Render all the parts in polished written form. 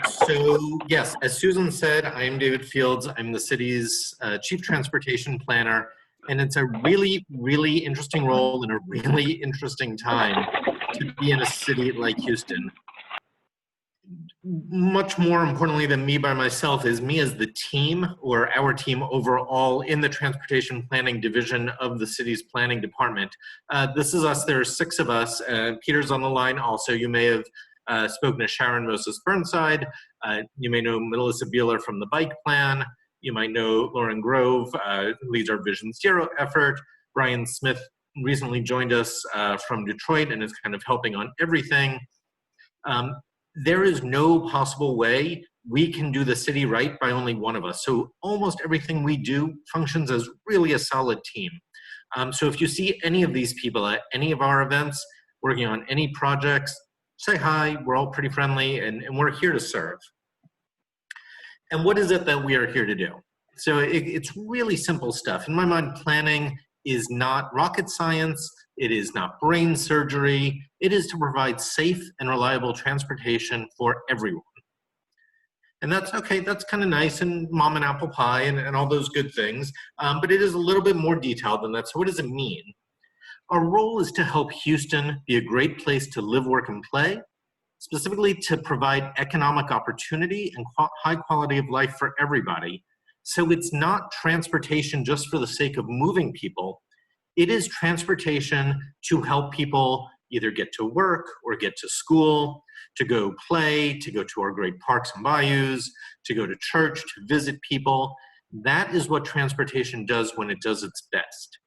So yes, as Susan said, I am David Fields. I'm the city's Chief Transportation Planner, and it's a really, really interesting role and a really interesting time to be in a city like Houston. Much more importantly than me by myself is me as the team, or our team overall, in the Transportation Planning Division of the city's planning department. This is us. There are 6 of us. Peter's on the line also. You may have spoken to Sharon Moses Burnside. You may know Melissa Beeler from the Bike Plan. You might know Lauren Grove, who leads our Vision Zero effort. Brian Smith recently joined us from Detroit and is kind of helping on everything. There is no possible way we can do the city right by only one of us. So almost everything we do functions as really a solid team. So if you see any of these people at any of our events, working on any projects, say hi. We're all pretty friendly, and we're here to serve. And what is it that we are here to do? So it's really simple stuff. In my mind, planning is not rocket science. It is not brain surgery. It is to provide safe and reliable transportation for everyone. And that's okay, that's kind of nice, and mom and apple pie and all those good things, but it is a little bit more detailed than that. So what does it mean? Our role is to help Houston be a great place to live, work, and play, specifically to provide economic opportunity and high quality of life for everybody. So it's not transportation just for the sake of moving people. It is transportation to help people either get to work or get to school, to go play, to go to our great parks and bayous, to go to church, to visit people. That is what transportation does when it does its best.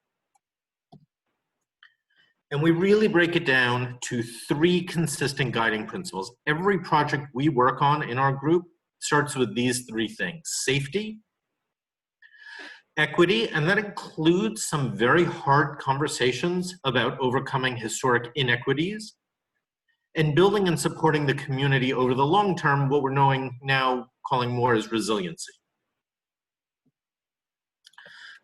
And we really break it down to 3 consistent guiding principles. Every project we work on in our group starts with these 3 things: safety, equity, and that includes some very hard conversations about overcoming historic inequities, and building and supporting the community over the long term, what we're now calling more as resiliency.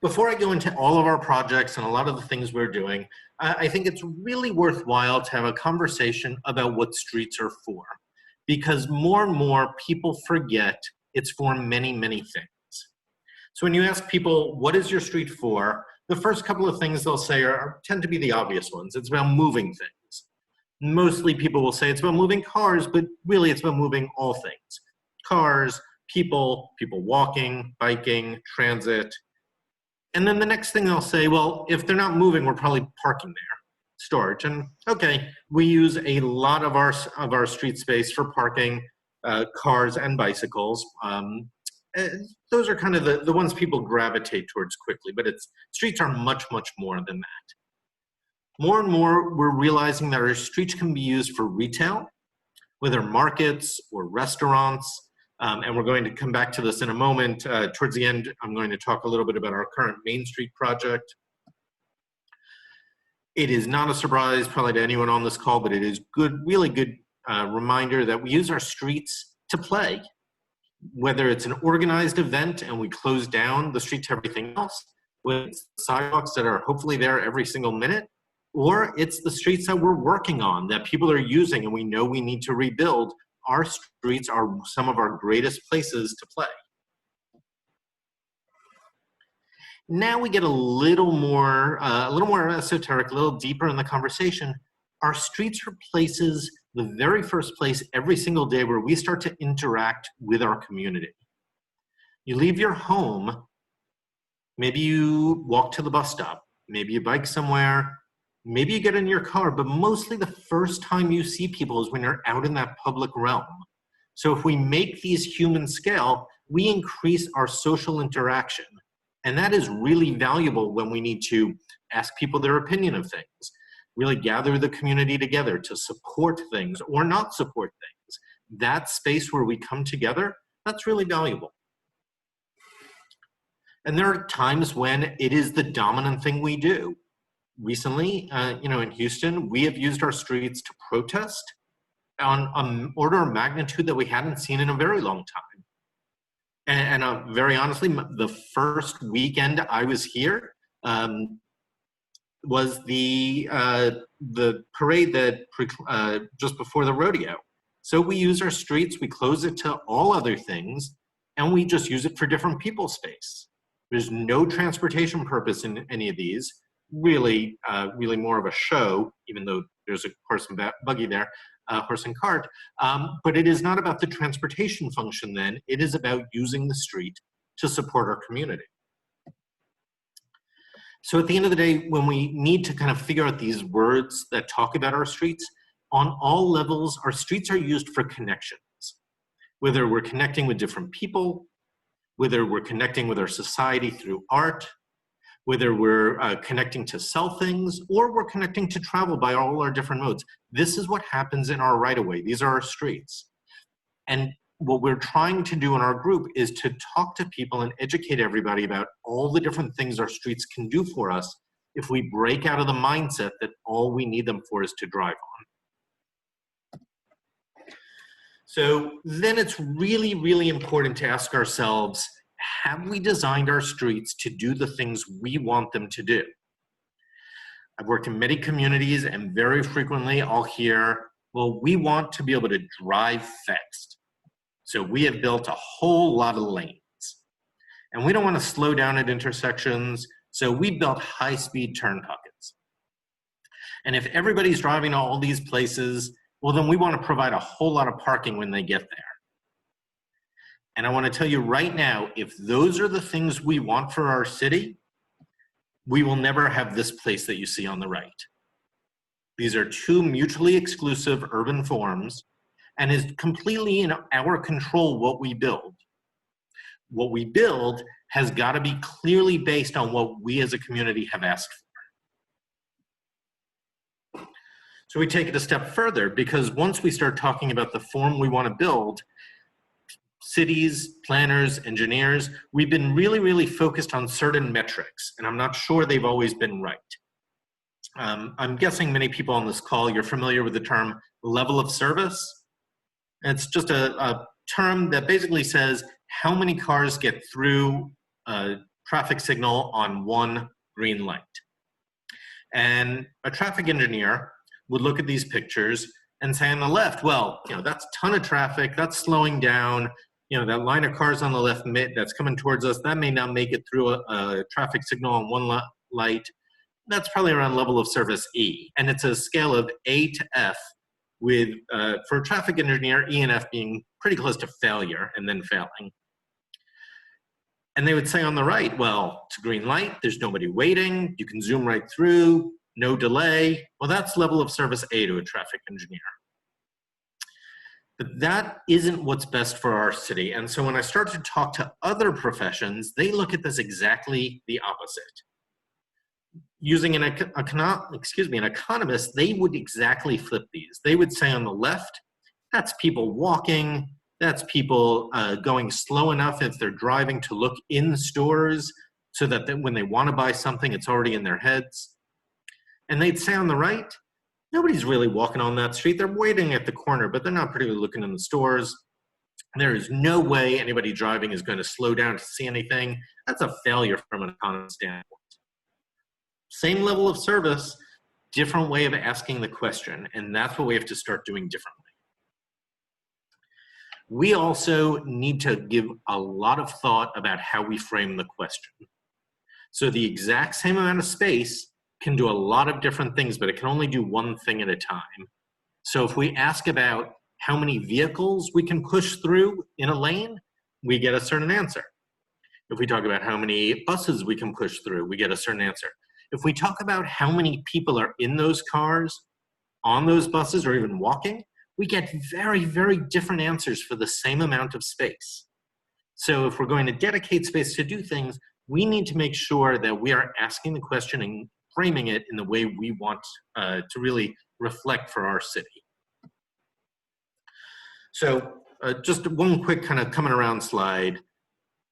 Before I go into all of our projects and a lot of the things we're doing, I think it's really worthwhile to have a conversation about what streets are for, because more and more people forget it's for many, many things. So when you ask people, what is your street for? The first couple of things they'll say tend to be the obvious ones. It's about moving things. Mostly people will say it's about moving cars, but really it's about moving all things. Cars, people walking, biking, transit. And then the next thing they'll say, well, if they're not moving, we're probably parking there, storage. And okay, we use a lot of our street space for parking cars and bicycles. Those are kind of the ones people gravitate towards quickly, but streets are much, much more than that. More and more, we're realizing that our streets can be used for retail, whether markets or restaurants. And we're going to come back to this in a moment. Towards the end, I'm going to talk a little bit about our current Main Street project. It is not a surprise probably to anyone on this call, but it is really good reminder that we use our streets to play. Whether it's an organized event and we close down the street to everything else, whether it's sidewalks that are hopefully there every single minute, or it's the streets that we're working on that people are using and we know we need to rebuild. Our streets are some of our greatest places to play. Now we get a little more esoteric, a little deeper in the conversation. Our streets are places, the very first place every single day where we start to interact with our community. You leave your home, maybe you walk to the bus stop, maybe you bike somewhere, maybe you get in your car, but mostly the first time you see people is when you're out in that public realm. So if we make these human scale, we increase our social interaction. And that is really valuable when we need to ask people their opinion of things, really gather the community together to support things or not support things. That space where we come together, that's really valuable. And there are times when it is the dominant thing we do. Recently, in Houston, we have used our streets to protest on an order of magnitude that we hadn't seen in a very long time. And very honestly, the first weekend I was here was the parade that just before the rodeo. So we use our streets, we close it to all other things, and we just use it for different people space. There's no transportation purpose in any of these, really more of a show, even though there's a horse and buggy there, horse and cart, but it is not about the transportation function then, it is about using the street to support our community. So at the end of the day, when we need to kind of figure out these words that talk about our streets, on all levels, our streets are used for connections. Whether we're connecting with different people, whether we're connecting with our society through art, whether we're connecting to sell things, or we're connecting to travel by all our different modes. This is what happens in our right-of-way. These are our streets. And what we're trying to do in our group is to talk to people and educate everybody about all the different things our streets can do for us if we break out of the mindset that all we need them for is to drive on. So then it's really, really important to ask ourselves, have we designed our streets to do the things we want them to do? I've worked in many communities and very frequently I'll hear, well, we want to be able to drive fast. So we have built a whole lot of lanes. And we don't want to slow down at intersections, so we built high-speed turn pockets. And if everybody's driving to all these places, well, then we want to provide a whole lot of parking when they get there. And I want to tell you right now, if those are the things we want for our city, we will never have this place that you see on the right. These are two mutually exclusive urban forms, and is completely in our control what we build. What we build has got to be clearly based on what we as a community have asked for. So we take it a step further, because once we start talking about the form we want to build, cities, planners, engineers, we've been really, really focused on certain metrics, and I'm not sure they've always been right. I'm guessing many people on this call, you're familiar with the term level of service. It's just a term that basically says how many cars get through a traffic signal on one green light. And a traffic engineer would look at these pictures and say on the left, well, that's a ton of traffic, that's slowing down, that line of cars on the left that's coming towards us, that may not make it through a traffic signal on one light. That's probably around level of service E. And it's a scale of A to F, with, for a traffic engineer, E and F being pretty close to failure and then failing. And they would say on the right, well, it's a green light, there's nobody waiting, you can zoom right through, no delay. Well, that's level of service A to a traffic engineer. But that isn't what's best for our city. And so when I start to talk to other professions, they look at this exactly the opposite. Using an economist, they would exactly flip these. They would say on the left, that's people walking, that's people going slow enough if they're driving to look in stores so that when they want to buy something, it's already in their heads. And they'd say on the right, nobody's really walking on that street. They're waiting at the corner, but they're not particularly looking in the stores. There is no way anybody driving is going to slow down to see anything. That's a failure from an economist standpoint. Same level of service, different way of asking the question, and that's what we have to start doing differently. We also need to give a lot of thought about how we frame the question. So the exact same amount of space can do a lot of different things, but it can only do one thing at a time. So if we ask about how many vehicles we can push through in a lane, we get a certain answer. If we talk about how many buses we can push through, we get a certain answer. If we talk about how many people are in those cars, on those buses, or even walking, we get very, very different answers for the same amount of space. So if we're going to dedicate space to do things, we need to make sure that we are asking the question and framing it in the way we want to really reflect for our city. So just one quick kind of coming around slide.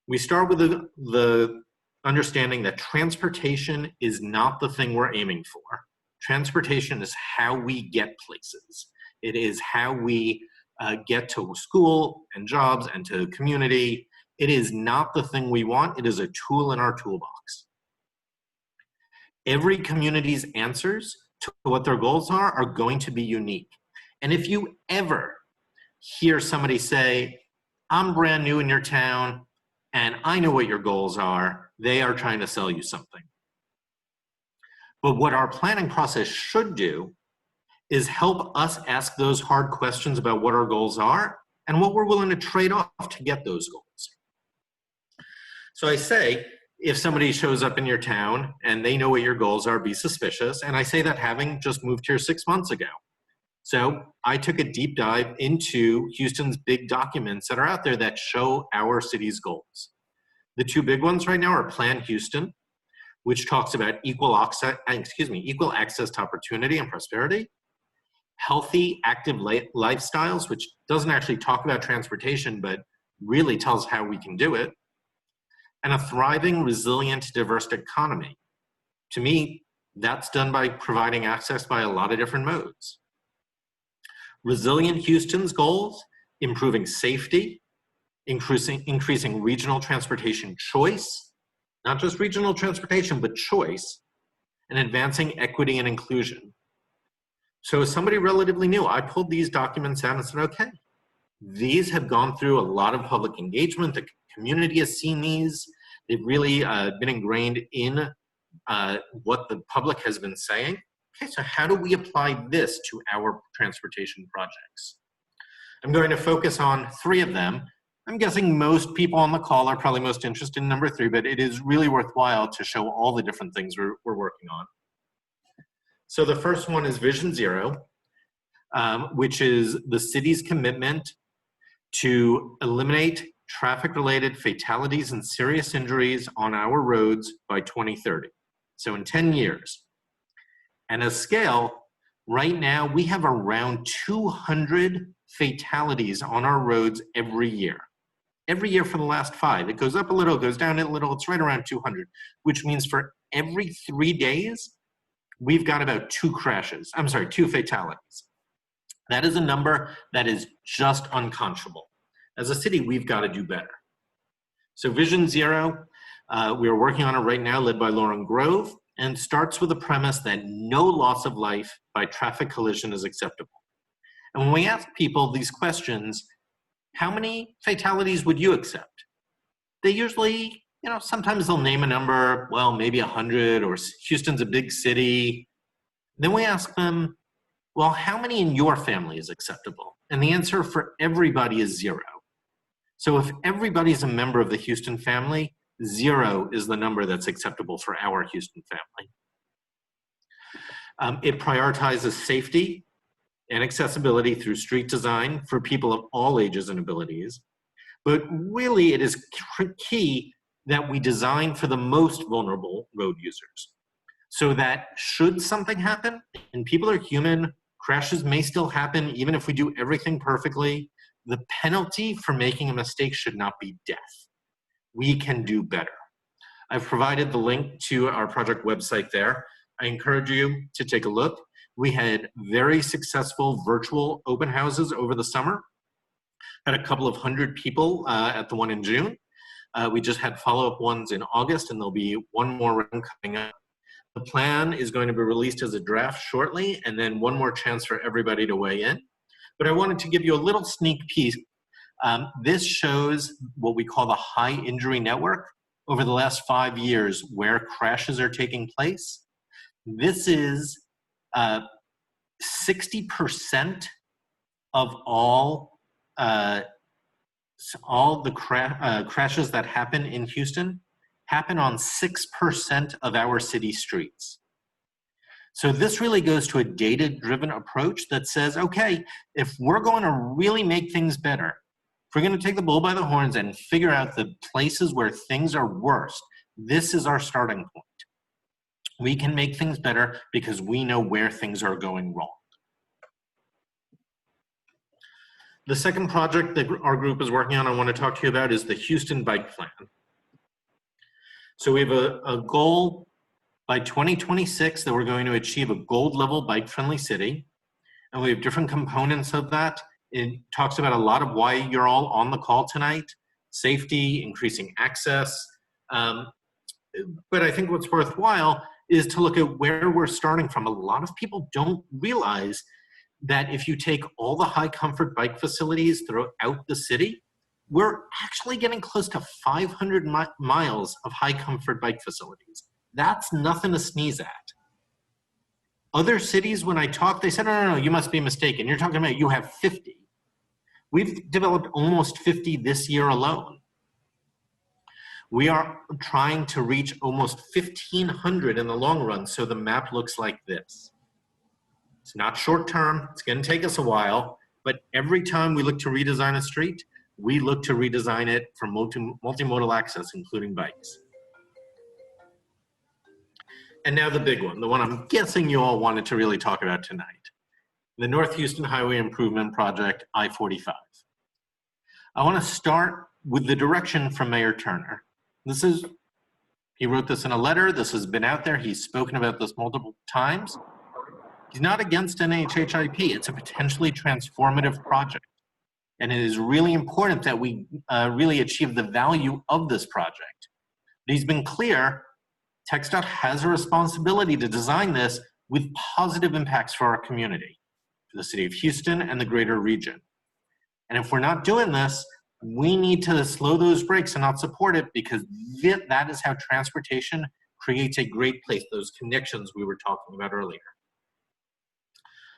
We start with the understanding that transportation is not the thing we're aiming for. Transportation is how we get places. It is how we get to school and jobs and to community. It is not the thing we want. It is a tool in our toolbox. Every community's answers to what their goals are going to be unique. And if you ever hear somebody say, I'm brand new in your town and I know what your goals are. They are trying to sell you something. But what our planning process should do is help us ask those hard questions about what our goals are and what we're willing to trade off to get those goals. So I say, if somebody shows up in your town and they know what your goals are, be suspicious. And I say that having just moved here 6 months ago. So I took a deep dive into Houston's big documents that are out there that show our city's goals. The two big ones right now are Plan Houston, which talks about equal access to opportunity and prosperity, healthy, active lifestyles, which doesn't actually talk about transportation, but really tells how we can do it, and a thriving, resilient, diverse economy. To me, that's done by providing access by a lot of different modes. Resilient Houston's goals, improving safety, increasing regional transportation choice, not just regional transportation, but choice, and advancing equity and inclusion. So as somebody relatively new, I pulled these documents out and said, okay, these have gone through a lot of public engagement. The community has seen these. They've really been ingrained in what the public has been saying. Okay, so how do we apply this to our transportation projects? I'm going to focus on 3 of them. I'm guessing most people on the call are probably most interested in number 3, but it is really worthwhile to show all the different things we're working on. So the first one is Vision Zero, which is the city's commitment to eliminate traffic-related fatalities and serious injuries on our roads by 2030. So in 10 years. And a scale, right now we have around 200 fatalities on our roads every year. Every year for the last 5. It goes up a little, it goes down a little, it's right around 200, which means for every 3 days, we've got about 2 fatalities. That is a number that is just unconscionable. As a city, we've got to do better. So Vision Zero, we are working on it right now, led by Lauren Grove, and starts with the premise that no loss of life by traffic collision is acceptable. And when we ask people these questions, how many fatalities would you accept? They usually, sometimes they'll name a number, well, maybe 100, or Houston's a big city. Then we ask them, well, how many in your family is acceptable? And the answer for everybody is 0. So if everybody's a member of the Houston family, 0 is the number that's acceptable for our Houston family. It prioritizes safety and accessibility through street design for people of all ages and abilities. But really, it is key that we design for the most vulnerable road users. So that should something happen, and people are human, crashes may still happen even if we do everything perfectly, the penalty for making a mistake should not be death. We can do better. I've provided the link to our project website there. I encourage you to take a look. We had very successful virtual open houses over the summer. Had a couple of 100 people at the one in June. We just had follow-up ones in August, and there'll be one more round coming up. The plan is going to be released as a draft shortly, and then one more chance for everybody to weigh in. But I wanted to give you a little sneak peek. This shows what we call the high injury network over the last 5 years where crashes are taking place. This is 60% of all the crashes that happen in Houston happen on 6% of our city streets. So this really goes to a data-driven approach that says, okay, if we're going to really make things better, if we're going to take the bull by the horns and figure out the places where things are worst, this is our starting point. We can make things better because we know where things are going wrong. The second project that our group is working on I want to talk to you about is the Houston Bike Plan. So we have a goal by 2026 that we're going to achieve a gold level bike friendly city. And we have different components of that. It talks about a lot of why you're all on the call tonight: safety, increasing access. But I think what's worthwhile is to look at where we're starting from. A lot of people don't realize that if you take all the high comfort bike facilities throughout the city, we're actually getting close to 500 miles of high comfort bike facilities. That's nothing to sneeze at. Other cities, when I talked, they said, no, you must be mistaken. You're talking about you have 50. We've developed almost 50 this year alone. We are trying to reach almost 1,500 in the long run, so the map looks like this. It's not short term, it's gonna take us a while, but every time we look to redesign a street, we look to redesign it for multimodal access, including bikes. And now the big one, the one I'm guessing you all wanted to really talk about tonight, the North Houston Highway Improvement Project, I-45. I wanna start with the direction from Mayor Turner. He wrote this in a letter, this has been out there, he's spoken about this multiple times. He's not against NHHIP, it's a potentially transformative project. And it is really important that we really achieve the value of this project. But he's been clear, TxDOT has a responsibility to design this with positive impacts for our community, for the city of Houston and the greater region. And if we're not doing this, we need to slow those brakes and not support it, because that is how transportation creates a great place, those connections we were talking about earlier.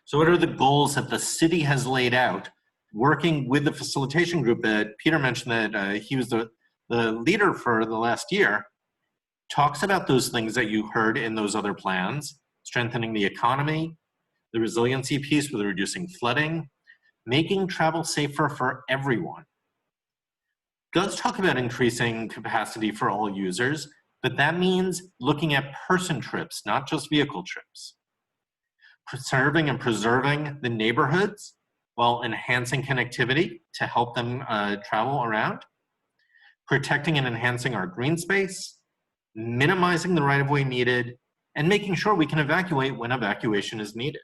So what are the goals that the city has laid out, working with the facilitation group that Peter mentioned that he was the leader for the last year, talks about those things that you heard in those other plans, strengthening the economy, the resiliency piece with reducing flooding, making travel safer for everyone. Does talk about increasing capacity for all users, but that means looking at person trips, not just vehicle trips. Preserving and preserving the neighborhoods while enhancing connectivity to help them travel around. Protecting and enhancing our green space, minimizing the right-of-way needed, and making sure we can evacuate when evacuation is needed.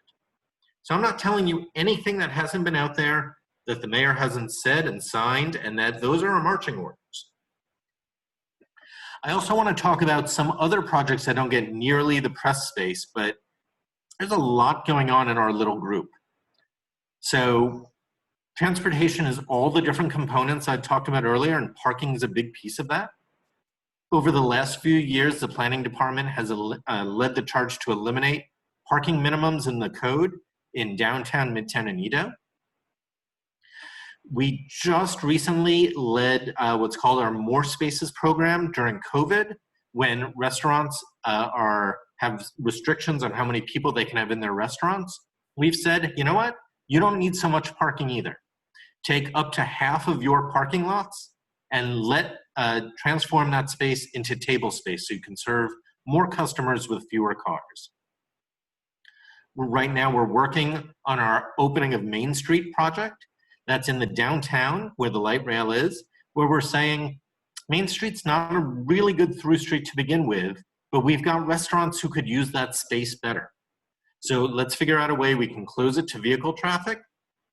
So I'm not telling you anything that hasn't been out there, that the mayor hasn't said and signed, and that those are our marching orders. I also want to talk about some other projects that don't get nearly the press space, but there's a lot going on in our little group. So transportation is all the different components I talked about earlier, and parking is a big piece of that. Over the last few years, the planning department has led the charge to eliminate parking minimums in the code in downtown, midtown, and Edo. We just recently led what's called our More Spaces program during COVID, when restaurants have restrictions on how many people they can have in their restaurants. We've said, you know what? You don't need so much parking either. Take up to half of your parking lots and transform that space into table space so you can serve more customers with fewer cars. Right now, we're working on our opening of Main Street project. That's in the downtown where the light rail is, where we're saying Main Street's not a really good through street to begin with, but we've got restaurants who could use that space better. So let's figure out a way we can close it to vehicle traffic,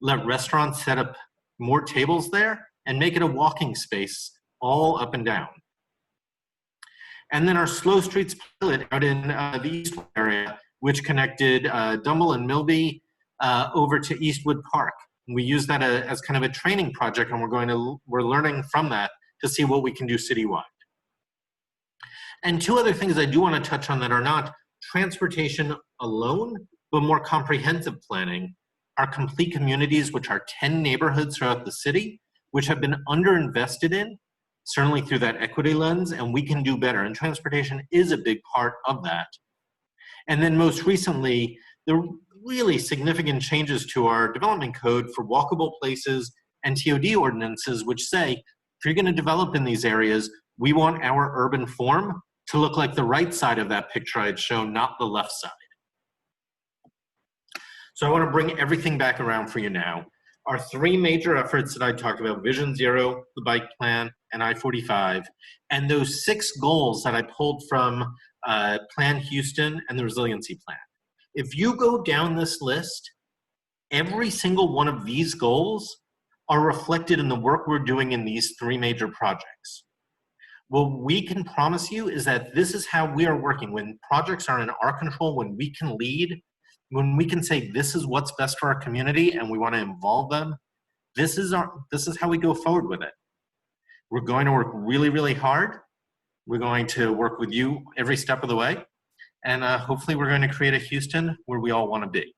let restaurants set up more tables there, and make it a walking space all up and down. And then our Slow Streets pilot out in the Eastwood area, which connected Dumble and Milby over to Eastwood Park. We use that as kind of a training project, and we're learning from that to see what we can do citywide. And two other things I do want to touch on that are not transportation alone, but more comprehensive planning, are complete communities, which are 10 neighborhoods throughout the city, which have been underinvested in, certainly through that equity lens, and we can do better. And transportation is a big part of that. And then most recently, the really significant changes to our development code for walkable places and TOD ordinances, which say, if you're going to develop in these areas, we want our urban form to look like the right side of that picture I had shown, not the left side. So I want to bring everything back around for you now. Our three major efforts that I talked about, Vision Zero, the bike plan, and I-45, and those 6 goals that I pulled from Plan Houston and the resiliency plan. If you go down this list, every single one of these goals are reflected in the work we're doing in these 3 major projects. What we can promise you is that this is how we are working. When projects are in our control, when we can lead, when we can say this is what's best for our community and we want to involve them, this is how we go forward with it. We're going to work really, really hard. We're going to work with you every step of the way. And hopefully we're going to create a Houston where we all want to be.